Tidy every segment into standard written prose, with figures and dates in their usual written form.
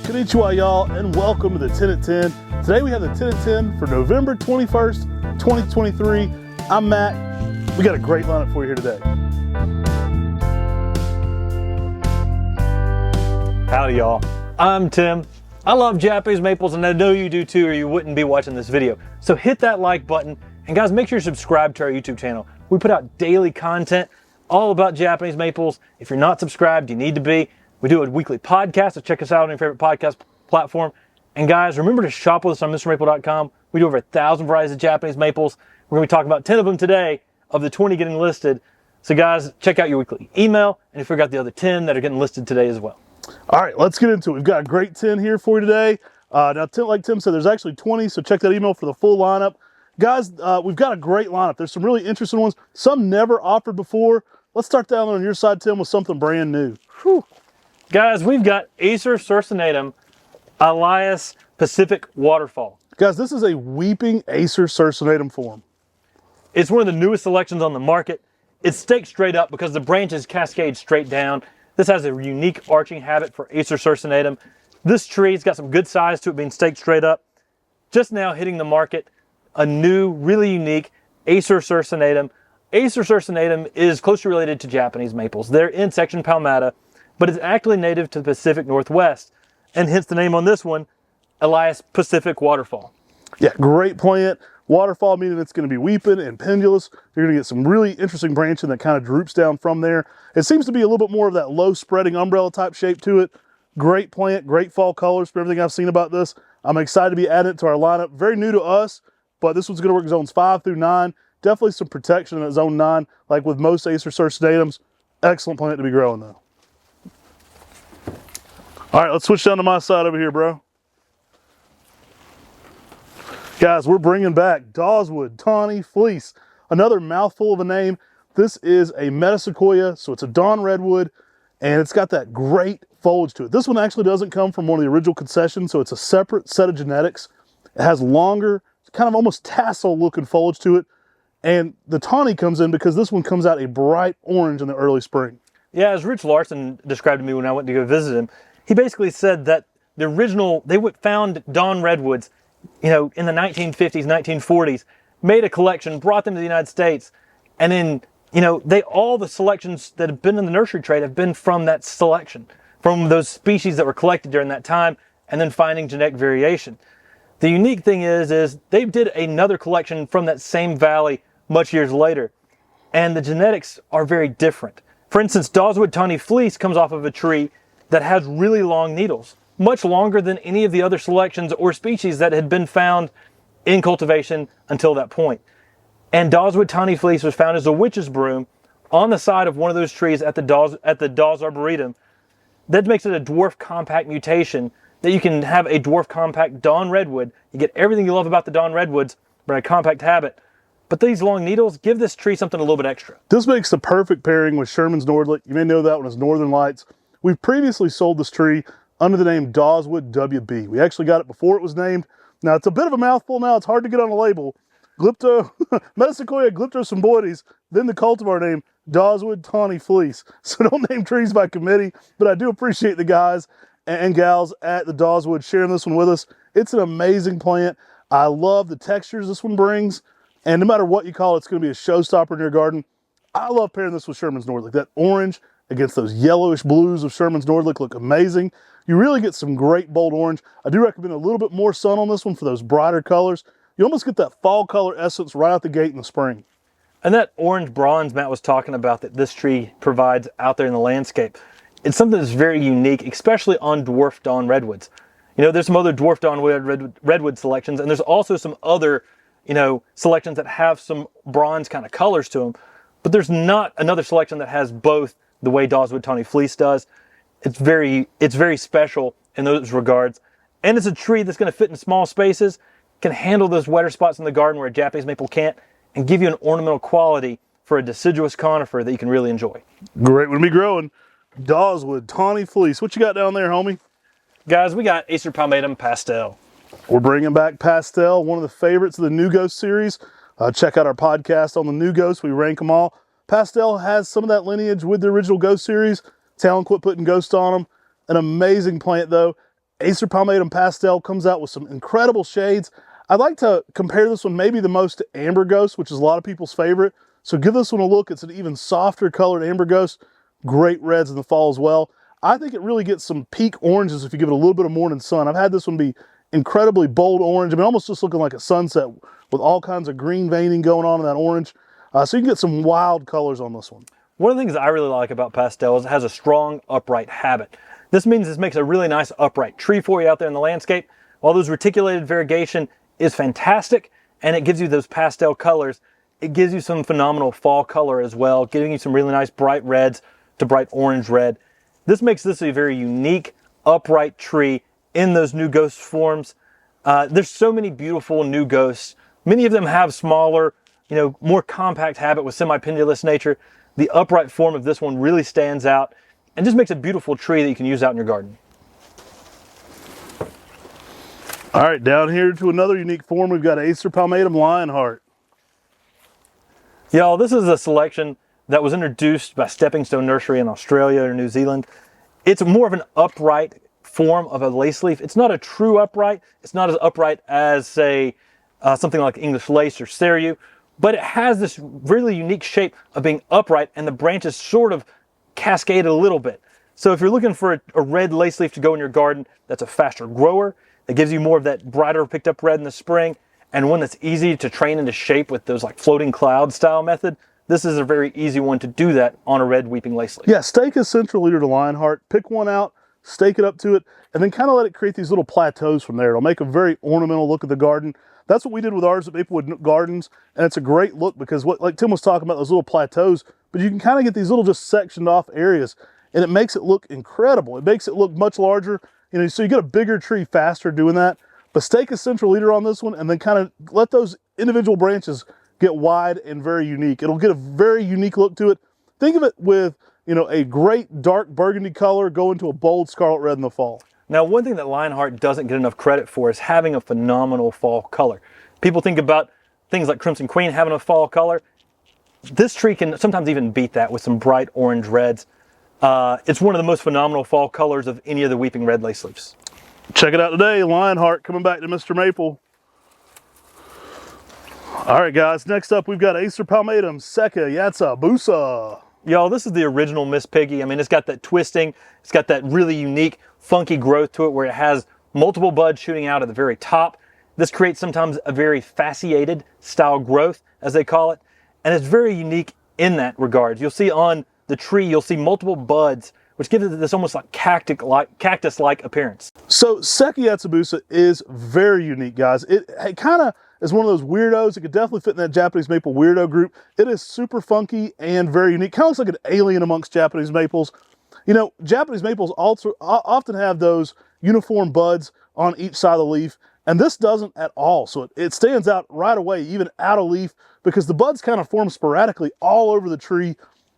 Konnichiwa, y'all, and welcome to the 10 at 10. Today we have the 10 at 10 for November 21st, 2023. I'm Matt. We got a great lineup for you here today. Howdy, y'all. I'm Tim. I love Japanese maples, and I know you do too, or you wouldn't be watching this video. So hit that like button, and guys, make sure you subscribe to our YouTube channel. We put out daily content all about Japanese maples. If you're not subscribed, you need to be. We do a weekly podcast, so check us out on your favorite podcast platform. And guys, remember to shop with us on MrMaple.com. We do over 1,000 varieties of Japanese maples. We're going to be talking about 10 of them today of the 20 getting listed. So guys, check out your weekly email, and you figure out the other 10 that are getting listed today as well. All right, let's get into it. We've got a great 10 here for you today. Now, like Tim said, there's actually 20, so check that email for the full lineup. Guys, we've got a great lineup. There's some really interesting ones, some never offered before. Let's start down on your side, Tim, with something brand new. Whew. Guys, we've got Acer Pomatum, Elias Pacific Waterfall. Guys, this is a weeping Acer Pomatum form. It's one of the newest selections on the market. It's staked straight up because the branches cascade straight down. This has a unique arching habit for Acer Pomatum. This tree's got some good size to it being staked straight up. Just now hitting the market, a new, really unique Acer Pomatum. Acer Pomatum is closely related to Japanese maples. They're in section Palmata, but it's actually native to the Pacific Northwest, and hence the name on this one, Elias Pacific Waterfall. Yeah, great plant. Waterfall meaning it's going to be weeping and pendulous. You're going to get some really interesting branching that kind of droops down from there. It seems to be a little bit more of that low spreading umbrella type shape to it. Great plant, great fall colors for everything I've seen about this. I'm excited to be adding it to our lineup. Very new to us, but this one's going to work zones 5 through 9. Definitely some protection in zone 9, like with most Acer Pomatums. Excellent plant to be growing though. All right, let's switch down to my side over here, bro. Guys, we're bringing back Dawood Tawny Fleece, another mouthful of a name. This is a Metasequoia, so it's a dawn redwood, and it's got that great foliage to it. This one actually doesn't come from one of the original concessions, so it's a separate set of genetics. It has longer, kind of almost tassel-looking foliage to it, and the tawny comes in because this one comes out a bright orange in the early spring. Yeah, as Rich Larson described to me when I went to go visit him, he basically said that the original, they found dawn redwoods, you know, in the 1950s, 1940s, made a collection, brought them to the United States, and then, you know, all the selections that have been in the nursery trade have been from that selection, from those species that were collected during that time, and then finding genetic variation. The unique thing is they did another collection from that same valley much years later, and the genetics are very different. For instance, Dawood Tawny Fleece comes off of a tree that has really long needles, much longer than any of the other selections or species that had been found in cultivation until that point. And Dawood Tawny Fleece was found as a witch's broom on the side of one of those trees at the Dawes Arboretum. That makes it a dwarf compact mutation, that you can have a dwarf compact dawn redwood. You get everything you love about the dawn redwoods, but in a compact habit. But these long needles give this tree something a little bit extra. This makes the perfect pairing with Sherman's Nordlicht. You may know that one as Northern Lights. We've previously sold this tree under the name Dawood WB. We actually got it before it was named. Now, it's a bit of a mouthful now. It's hard to get on a label. Metasequoia glyptosymboides, then the cultivar name, Dawood Tawny Fleece. So don't name trees by committee, but I do appreciate the guys and gals at the Dawood sharing this one with us. It's an amazing plant. I love the textures this one brings, and no matter what you call it, it's going to be a showstopper in your garden. I love pairing this with Sherman's Nordlicht. That orange against those yellowish blues of Sherman's Nordlicht look amazing. You really get some great bold orange. I do recommend a little bit more sun on this one for those brighter colors. You almost get that fall color essence right out the gate in the spring. And that orange bronze Matt was talking about that this tree provides out there in the landscape, it's something that's very unique, especially on dwarf dawn redwoods. You know, there's some other dwarf dawn redwood selections, and there's also some other, you know, selections that have some bronze kind of colors to them, but there's not another selection that has both the way Dawood Tawny Fleece does. It's very special in those regards. And it's a tree that's going to fit in small spaces, can handle those wetter spots in the garden where a Japanese maple can't, and give you an ornamental quality for a deciduous conifer that you can really enjoy. Great one to be growing. Dawood Tawny Fleece. What you got down there, homie? Guys, we got Acer Pomatum Pastel. We're bringing back Pastel, one of the favorites of the New Ghost series. Check out our podcast on the New Ghost. We rank them all. Pastel has some of that lineage with the original Ghost series. Talon quit putting Ghost on them. An amazing plant, though. Acer Pomatum Pastel comes out with some incredible shades. I'd like to compare this one maybe the most to Amber Ghost, which is a lot of people's favorite. So give this one a look. It's an even softer colored Amber Ghost. Great reds in the fall as well. I think it really gets some peak oranges if you give it a little bit of morning sun. I've had this one be incredibly bold orange. I mean, almost just looking like a sunset with all kinds of green veining going on in that orange. So you can get some wild colors on this one. One of the things I really like about Pastel is it has a strong upright habit. This means this makes a really nice upright tree for you out there in the landscape. While those reticulated variegation is fantastic and it gives you those pastel colors, it gives you some phenomenal fall color as well, giving you some really nice bright reds to bright orange red. This makes this a very unique upright tree in those new ghost forms. There's so many beautiful new ghosts. Many of them have smaller, more compact habit with semi-pendulous nature. The upright form of this one really stands out and just makes a beautiful tree that you can use out in your garden. All right, down here to another unique form, we've got Acer Pomatum Lionheart. Y'all, this is a selection that was introduced by Stepping Stone Nursery in Australia or New Zealand. It's more of an upright form of a lace leaf. It's not a true upright. It's not as upright as, say, something like English lace or cereus, but it has this really unique shape of being upright and the branches sort of cascade a little bit. So if you're looking for a red lace leaf to go in your garden, that's a faster grower. It gives you more of that brighter picked up red in the spring, and one that's easy to train into shape with those like floating cloud style method. This is a very easy one to do that on a red weeping lace leaf. Yeah, stake a central leader to Lionheart, pick one out, stake it up to it, and then kind of let it create these little plateaus from there. It'll make a very ornamental look of the garden. That's what we did with ours at Maplewood Gardens, and it's a great look because like Tim was talking about, those little plateaus, but you can kind of get these little just sectioned off areas, and it makes it look incredible. It makes it look much larger, so you get a bigger tree faster doing that. But stake a central leader on this one and then kind of let those individual branches get wide and very unique. It'll get a very unique look to it. Think of it with, a great dark burgundy color going to a bold scarlet red in the fall. Now, one thing that Lionheart doesn't get enough credit for is having a phenomenal fall color. People think about things like Crimson Queen having a fall color. This tree can sometimes even beat that with some bright orange reds. It's one of the most phenomenal fall colors of any of the weeping red lace leaves. Check it out today, Lionheart coming back to Mr. Maple. All right, guys, next up we've got Acer Pomatum Seusa. Y'all, this is the original Miss Piggy. I mean, it's got that twisting, it's got that really unique, funky growth to it where it has multiple buds shooting out at the very top. This creates sometimes a very fasciated style growth, as they call it, and it's very unique in that regard. You'll see on the tree, you'll see multiple buds, which gives it this almost like cactus-like appearance. So Seusa is very unique, guys. It kind of is one of those weirdos. It could definitely fit in that Japanese maple weirdo group. It is super funky and very unique. Kind of looks like an alien amongst Japanese maples. Japanese maples also often have those uniform buds on each side of the leaf, and this doesn't at all. So it stands out right away, even out of leaf, because the buds kind of form sporadically all over the tree.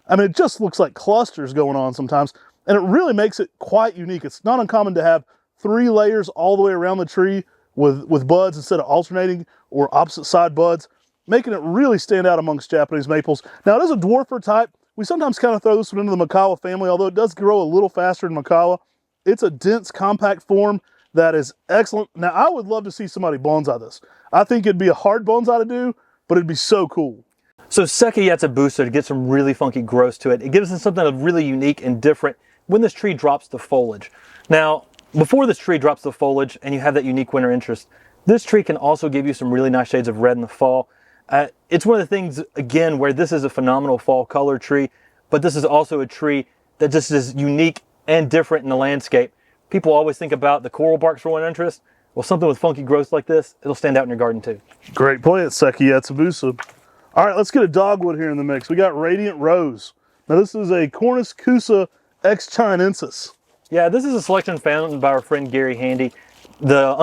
I mean, it just looks like clusters going on sometimes, and it really makes it quite unique. It's not uncommon to have 3 layers all the way around the tree with buds instead of alternating or opposite side buds, making it really stand out amongst Japanese maples. Now, it is a dwarfer type. We sometimes kind of throw this one into the Makawa family, although it does grow a little faster than Makawa. It's a dense, compact form that is excellent. Now, I would love to see somebody bonsai this. I think it'd be a hard bonsai to do, but it'd be so cool. So Seusa to get some really funky growth to it. It gives us something really unique and different when this tree drops the foliage. Now, before this tree drops the foliage and you have that unique winter interest, this tree can also give you some really nice shades of red in the fall. It's one of the things, again, where this is a phenomenal fall color tree, but this is also a tree that just is unique and different in the landscape. People always think about the coral barks for winter interest. Well, something with funky growth like this, it'll stand out in your garden too. Great plant, Seusa. All right, let's get a dogwood here in the mix. We got Radiant Rose. Now, this is a Cornucosea X Chinensis. Yeah, this is a selection found by our friend Gary Handy. The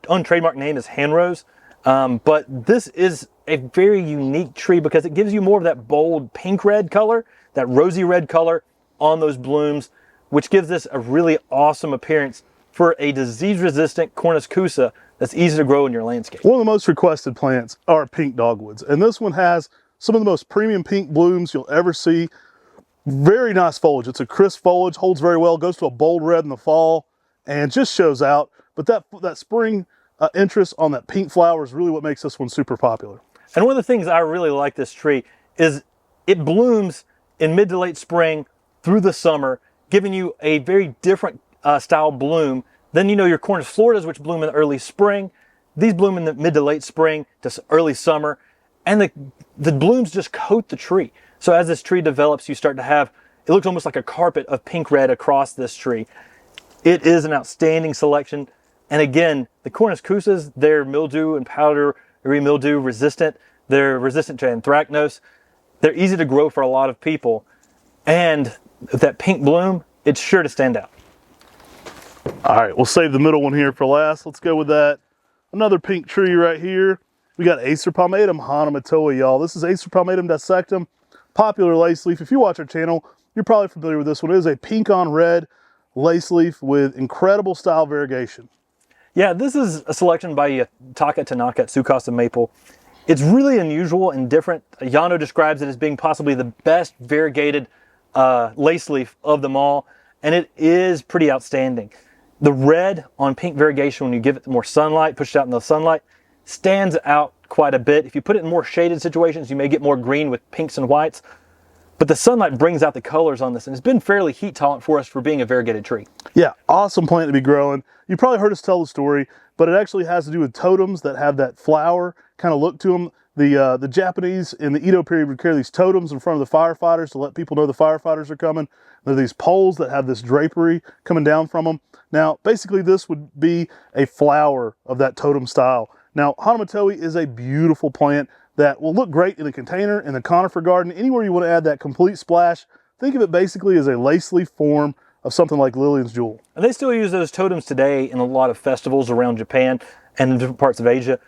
untrademarked name is Hanrose, but this is a very unique tree because it gives you more of that bold pink red color, that rosy red color on those blooms, which gives this a really awesome appearance for a disease-resistant Cornucosea that's easy to grow in your landscape. One of the most requested plants are pink dogwoods, and this one has some of the most premium pink blooms you'll ever see. Very nice foliage. It's a crisp foliage, holds very well, goes to a bold red in the fall, and just shows out. But that spring interest on that pink flower is really what makes this one super popular. And one of the things I really like this tree is it blooms in mid to late spring through the summer, giving you a very different style bloom than your Cornus Floridas, which bloom in the early spring. These bloom in the mid to late spring to early summer, and the blooms just coat the tree. So as this tree develops, you start to have, it looks almost like a carpet of pink red across this tree. It is an outstanding selection. And again, the Cornus Cousas, they're mildew and powdery mildew resistant. They're resistant to anthracnose. They're easy to grow for a lot of people. And with that pink bloom, it's sure to stand out. All right, we'll save the middle one here for last. Let's go with that. Another pink tree right here. We got Acer Pomatum Hanasucasa, y'all. This is Acer Pomatum dissectum, popular lace leaf. If you watch our channel, you're probably familiar with this one. It is a pink on red lace leaf with incredible style variegation. Yeah, this is a selection by Taka Tanaka at Seusa Maple. It's really unusual and different. Yano describes it as being possibly the best variegated lace leaf of them all, and it is pretty outstanding. The red on pink variegation, when you give it more sunlight, push it out in the sunlight, stands out quite a bit. If you put it in more shaded situations, you may get more green with pinks and whites. But the sunlight brings out the colors on this, and it's been fairly heat tolerant for us for being a variegated tree. Yeah, awesome plant to be growing. You probably heard us tell the story, but it actually has to do with totems that have that flower kind of look to them. The Japanese in the Edo period would carry these totems in front of the firefighters to let people know the firefighters are coming. There are these poles that have this drapery coming down from them. Now, basically this would be a flower of that totem style. Now, Hanasucasa is a beautiful plant that will look great in a container, in the conifer garden, anywhere you want to add that complete splash. Think of it basically as a lace leaf form of something like Lillian's Jewel. And they still use those totems today in a lot of festivals around Japan and in different parts of Asia.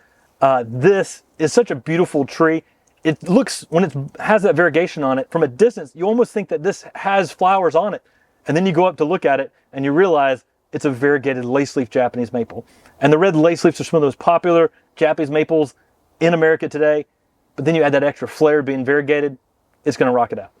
This is such a beautiful tree. It looks, when it has that variegation on it, from a distance, you almost think that this has flowers on it. And then you go up to look at it and you realize it's a variegated lace leaf Japanese maple. And the red lace leaves are some of those popular Japanese maples in America today. But then you add that extra flair being variegated, it's going to rock it out.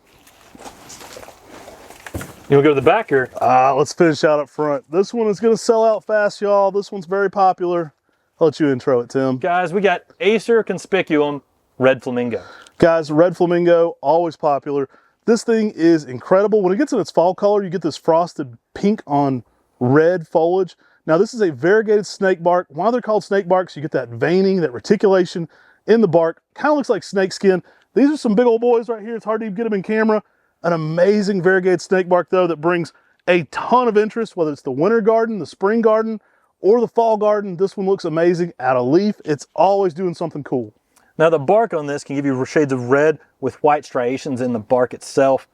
You want to go to the back here? Let's finish out up front. This one is going to sell out fast, y'all. This one's very popular. I'll let you intro it, Tim. Guys, we got Acer conspicuum Red Flamingo. Guys, Red Flamingo, always popular. This thing is incredible. When it gets in its fall color, you get this frosted pink on red foliage. Now, this is a variegated snake bark. Why they're called snake barks, you get that veining, that reticulation in the bark. Kind of looks like snake skin. These are some big old boys right here. It's hard to even get them in camera. An amazing variegated snake bark, though, that brings a ton of interest, whether it's the winter garden, the spring garden, or the fall garden. This one looks amazing. Out of leaf, it's always doing something cool. Now, the bark on this can give you shades of red with white striations in the bark itself.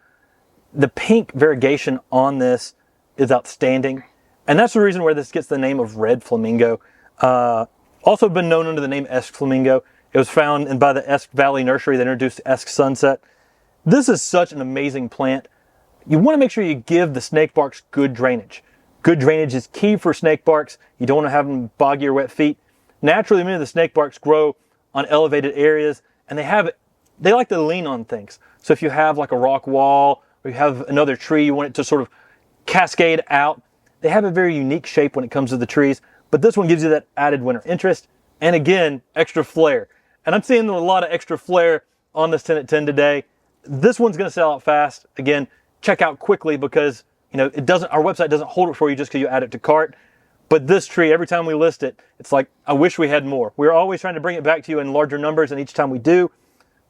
The pink variegation on this is outstanding. And that's the reason where this gets the name of Red Flamingo. Also been known under the name Esk Flamingo. It was found by the Esk Valley Nursery that introduced Esk Sunset. This is such an amazing plant. You want to make sure you give the snake barks good drainage. Good drainage is key for snake barks. You don't want to have them boggy or wet feet. Naturally, many of the snake barks grow on elevated areas, and they like to lean on things. So if you have like a rock wall, or you have another tree, you want it to sort of cascade out. They have a very unique shape when it comes to the trees, but this one gives you that added winter interest, and again, extra flair. And I'm seeing a lot of extra flair on this 10 at 10 today. This one's going to sell out fast. Again, check out quickly because our website doesn't hold it for you just because you add it to cart. But this tree, every time we list it, it's like, I wish we had more. We're always trying to bring it back to you in larger numbers, and each time we do.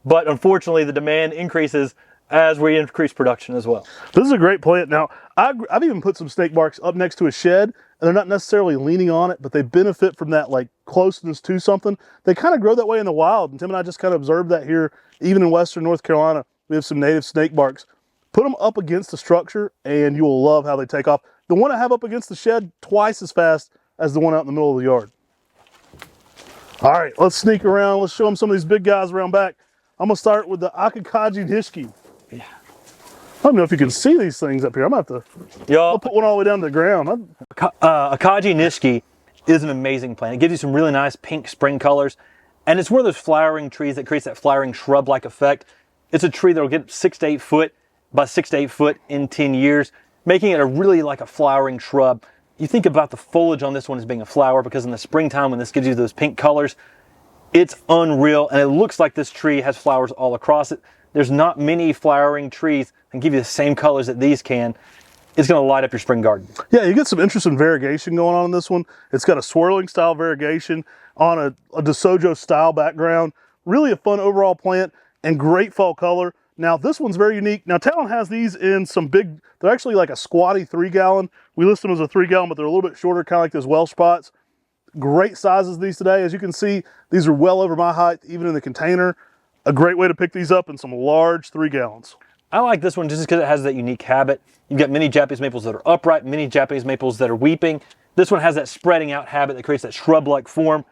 But unfortunately, the demand increases as we increase production as well. This is a great plant. Now, I've even put some snake barks up next to a shed, and they're not necessarily leaning on it, but they benefit from that like closeness to something. They kind of grow that way in the wild, and Tim and I just kind of observed that here, even in Western North Carolina. We have some native snake barks. Put them up against the structure, and you will love how they take off. The one I have up against the shed, twice as fast as the one out in the middle of the yard. All right, let's sneak around. Let's show them some of these big guys around back. I'm gonna start with the Akaji Nishi. Yeah. I don't know if you can see these things up here. I'm gonna have to I'll put one all the way down to the ground. Akaji Nishi is an amazing plant. It gives you some really nice pink spring colors, and it's one of those flowering trees that creates that flowering shrub-like effect. It's a tree that will get 6 to 8 foot by 6 to 8 foot in 10 years, making it a really like a flowering shrub. you think about the foliage on this one as being a flower, because in the springtime when this gives you those pink colors, it's unreal, and it looks like this tree has flowers all across it. There's not many flowering trees that can give you the same colors that these can. It's going to light up your spring garden. Yeah, you get some interesting variegation going on in this one. It's got a swirling style variegation on a DeSojo style background. Really a fun overall plant and great fall color. Now this one's very unique. Now Talon has these in some big, they're actually like a squatty 3-gallon. We list them as a 3-gallon, but they're a little bit shorter, kind of like those Welsh pots. Great sizes these today. As you can see, these are well over my height, even in the container. A great way to pick these up in some large 3-gallons. I like this one just because it has that unique habit. You've got many Japanese maples that are upright, many Japanese maples that are weeping. This one has that spreading out habit that creates that shrub-like form.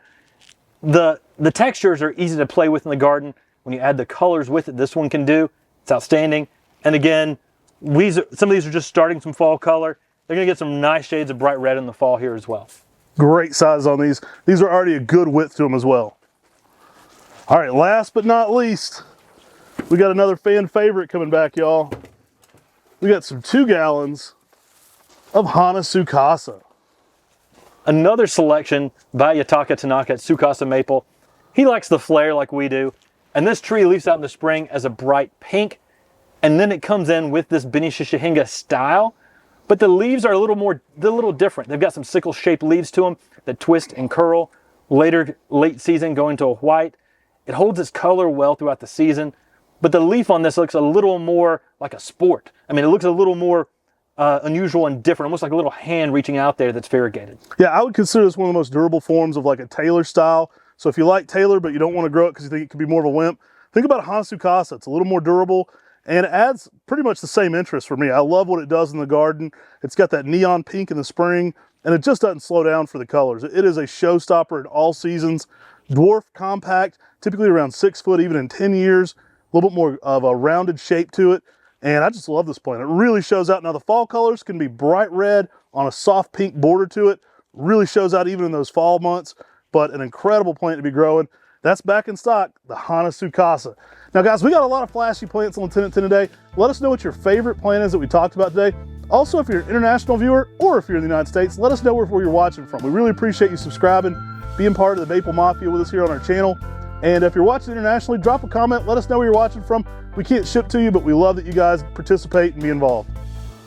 The textures are easy to play with in the garden. When you add the colors with it, this one can do. It's outstanding. And again, some of these are just starting some fall color. They're gonna get some nice shades of bright red in the fall here as well. Great size on these. These are already a good width to them as well. All right, last but not least, we got another fan favorite coming back, y'all. We got some 2 gallons of Hanasucasa. Another selection by Yataka Tanaka at Seusa Maple. He likes the flare like we do. And this tree leaves out in the spring as a bright pink. And then it comes in with this Beni Shishihinga style. But the leaves are they're a little different. They've got some sickle-shaped leaves to them that twist and curl. Late season going to a white. It holds its color well throughout the season. But the leaf on this looks a little more like a sport. I mean, it looks a little more unusual and different, almost like a little hand reaching out there that's variegated. Yeah, I would consider this one of the most durable forms of like a Taylor style. So if you like Taylor, but you don't want to grow it because you think it could be more of a wimp, think about Hanasucasa. It's a little more durable and it adds pretty much the same interest for me. I love what it does in the garden. It's got that neon pink in the spring and it just doesn't slow down for the colors. It is a showstopper in all seasons. Dwarf, compact, typically around 6 foot, even in 10 years. A little bit more of a rounded shape to it. And I just love this plant. It really shows out. Now the fall colors can be bright red on a soft pink border to it. Really shows out even in those fall months, but an incredible plant to be growing. That's back in stock, the Hanasucasa. Now guys, we got a lot of flashy plants on Lieutenant 10 today. Let us know what your favorite plant is that we talked about today. Also, if you're an international viewer or if you're in the United States, let us know where you're watching from. We really appreciate you subscribing, being part of the Maple Mafia with us here on our channel. And if you're watching internationally, drop a comment. Let us know where you're watching from. We can't ship to you, but we love that you guys participate and be involved.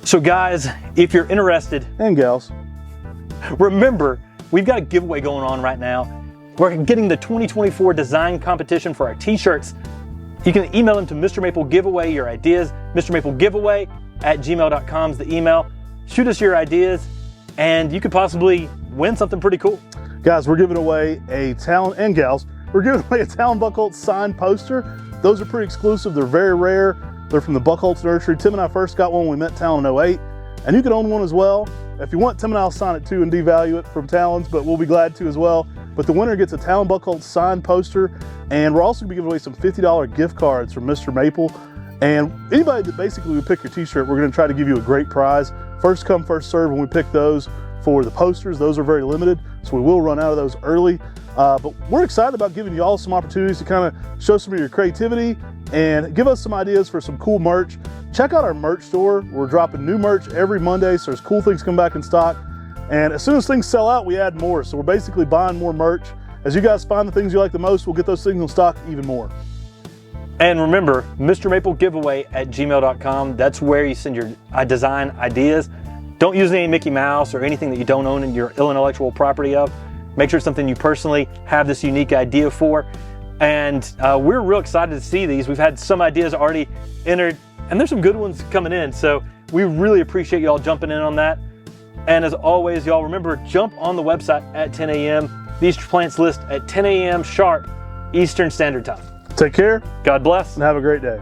So guys, if you're interested, and gals, remember, we've got a giveaway going on right now. We're getting the 2024 design competition for our t-shirts. You can email them to Mr. Maple Giveaway, your ideas. MrMapleGiveaway@gmail.com is the email. Shoot us your ideas and you could possibly win something pretty cool. Guys, we're giving away a Talon, and gals, we're giving away a Talon Buchholz signed poster. Those are pretty exclusive. They're very rare. They're from the Buchholz Nursery. Tim and I first got one when we met Talon in 08, and you can own one as well. If you want, Tim and I'll sign it too and devalue it from Talon's, but we'll be glad to as well. But the winner gets a Talon Buchholz signed poster, and we're also going to be giving away some $50 gift cards from Mr. Maple. And anybody that basically would pick your t-shirt, we're going to try to give you a great prize. First come, first serve when we pick those for the posters. Those are very limited, so we will run out of those early. But we're excited about giving you all some opportunities to kind of show some of your creativity and give us some ideas for some cool merch. Check out our merch store. We're dropping new merch every Monday, so there's cool things come back in stock. And as soon as things sell out, we add more. So we're basically buying more merch. As you guys find the things you like the most, we'll get those things in stock even more. And remember, MrMapleGiveaway@gmail.com. That's where you send your design ideas. Don't use any Mickey Mouse or anything that you don't own in your intellectual property of. Make sure it's something you personally have this unique idea for. And we're real excited to see these. We've had some ideas already entered, and there's some good ones coming in. So we really appreciate y'all jumping in on that. And as always, y'all remember, jump on the website at 10 a.m. These plants list at 10 a.m. sharp Eastern Standard Time. Take care. God bless. And have a great day.